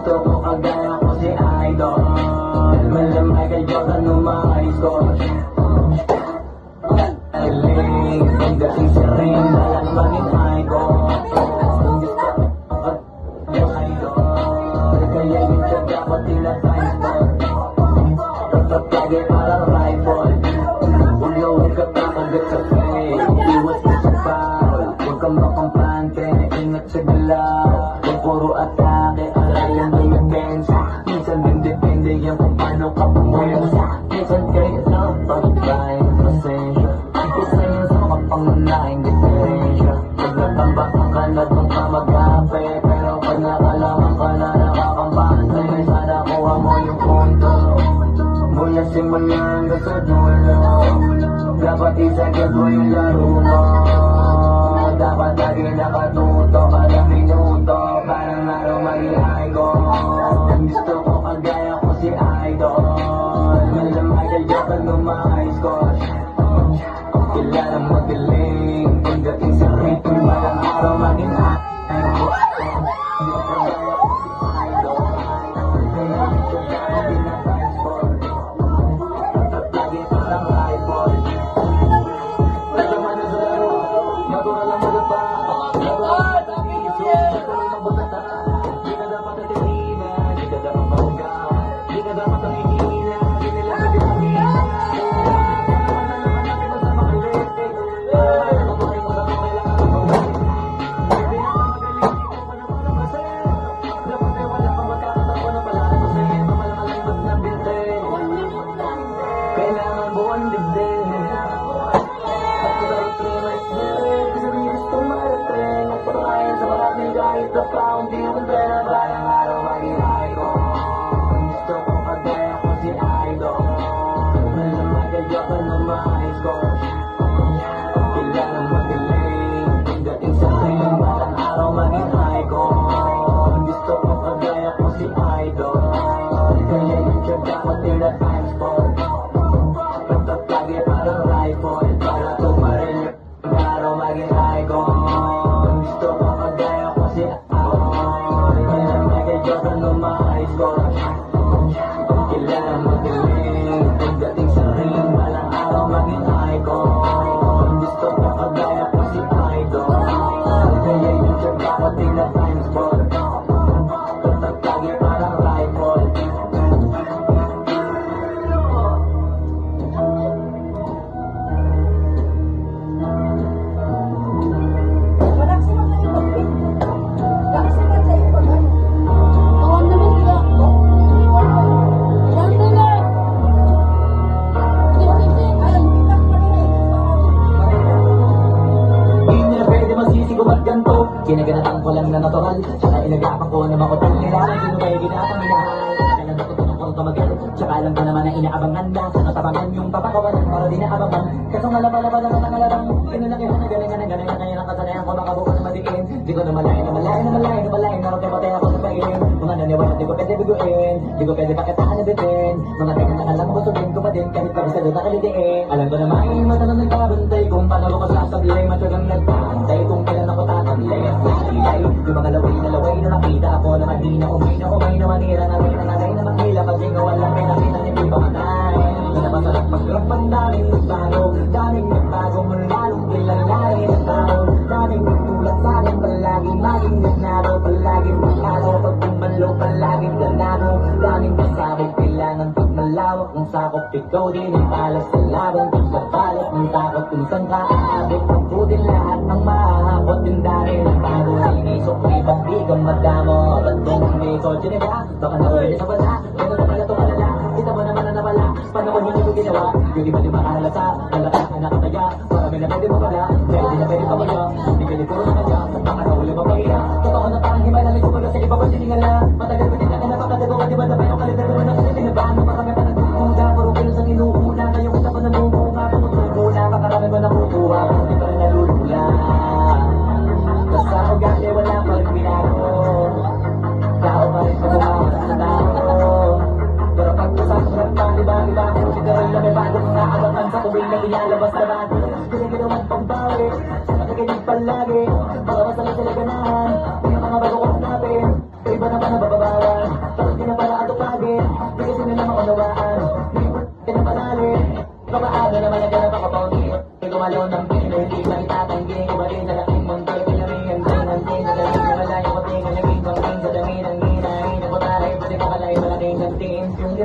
gusto ko kagaya ko si Idol. Malam Michael Jordan nung mga high school. Galing, pagdating sa ring, walang maging icon. Gusto ko kagaya idol. Kaya yung tiyaga ko tinatay mo. Kapag lagi parang rifle. Ulawin ka pa kagat sa fake. Iwas mo sa foul. Huwag kang makampante, ingat sa galaw. Kung puro atake, arayan mo yung bensa. Minsan din depende yan kung paano ka pumunsa. Minsan kayo lang pagkain ng pasensya. Isa yun sa makapangunahing diferensya. Pag natambak ka na doon ka mag-ape. Pero pag nakalaman ka na nakakampante, sana kuha mo yung punto. Mula simula hanggang sa dulo. Dapat isagad mo yung laro mo. Dapat lagi nakatuto kada minuto. Parang araw maging icon. Gusto ko kagaya ko si Idol. Malam Michael Jordan nung mga high school. Kilalang magaling. Pagdating sa ritmo, walang araw maging icon. Kailangan buwan digdig. At sabay primas din. Sabihin tumalateng. At patukayan sa maraming kahit na pa. Hindi yung pera balang araw maging icon. Gusto ko kagaya ko si Idol. Malam Michael Jordan nung mga high school. Kailangan magaling. Pagdating sa ring, balang araw maging icon. Gusto ko kagaya ko si Idol. Kaya yung tiyaga ko tinatransport. Lagi parang rifle. Para tumarin yung araw maging icon. Gusto ko kagaya ko si Idol. Malam Michael Jordan nung mga high school. Kailangan magaling. Pagdating sa ring, balang araw maging icon. Gusto ko kagaya ko si Idol. Kaya yung tiyaga ko tinatransport. Lagi parang rifle. Kinaganatan ko lang na natural. Tsaka inagapan ko na makutang nila. Sino kayo ginapang minahal? Kailan natutunong ko tumagal. Tsaka alam ko naman na inaabangan na. Sana tabangan yung papakawalan para di naabangan. Kaso nga laban naman ang alarang. Pinalaki mo na galingan na galingan. Ngayon ang kasanayan ko makabukas na madikin. Di ko na malayan na malayan na malayan na malayan. Narote-mate ako sa pain. Mga naniwala di ko pwede biguin. Di ko pwede pakitaan na bitin. Mga kanya na alam ko subin ko pa din. Kahit kabisado na kalitiin. Alam ko naman yung mata na nagbabantay. Kung paano ko sasablay. Matulang nagbabantay. Kung kailan ako tatamlay. Yung mga laway na nakita ako na hindi na umay na manira na rin ang alay na manghila kasi nga walang pinakita niya ipamatay na napasalak pagkarap ang daming nagbago mula nung kilalay ng tao daming nagtulak sa akin palaging maging nagnaro palaging makano pag pumanlo palaging ganado daming pasabog kailangan pag malawak ng sakop ikaw din ang palas sa laban pag sa balot ng takot kung saan ka aabot pagkutin lahat ng mahahakot yung dahil ng bago inisok may pagbigang madamo bandong may kotse na ba baka nakulit sa bala ano na pala tumalala kita mo naman na nawala paano ko hindi ko ginawa yung iba di makahalata nalata anak kataya marami na pwede mo pala pwede na pwede pa mo niya hindi ka puro na kanya baka nahuli mo pahiya totoo na parang himala may sumula sa iba pa siningala matagal pa din na napakadagawa di ba na yung kalidad mo na kasi tinabahan mo marami pa nagkukuda puro kilos ang inuuna ngayong isa pa namumunga tumutubo na makarami ba nakutuwa hindi pa rin nalulula basta ako gani wala pa rin binago tao pa rin pagkakas sa tao pero pag usap pa iba kung sigaral na may bagong naabangan sa tuwing na ilalabas na natin ginaginawan pang bawi nakikinig palagi baka masala sila ganahan yung mga bago ko hanapin iba na ba nabababaran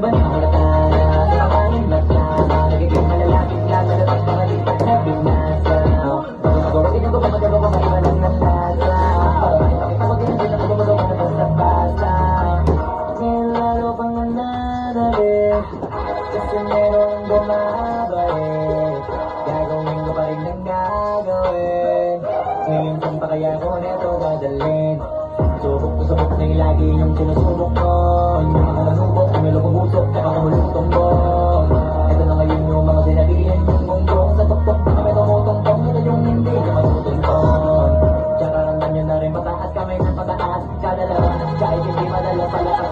ba na halata? Sa kapanin mata, nagiging malalapit na talagang mga di pa na binasa. Pagkakagawin ko ba magagawa ka iba lang ng lasa? Para makita ko din na gumagawa na basta-basta. Ngayon lalo pang nananabik, kasi merong bumabalik. Gagawin ko pa rin ng gagawin. Ngayon kung pa kaya ko neto dadalhin. Subok na yung lagi niyong sinusubok ko. Yung mga nanubok, umilong usok, saka mahulutong ko. Ito na ngayon yung mga sinabihan yung bongbong. Sa tuktok na kami tumutong-tong, ito yung hindi na matutunton. Tsaka ramdam nyo na rin pataas kamay ng pataas. Kada laban at kahit hindi madala pala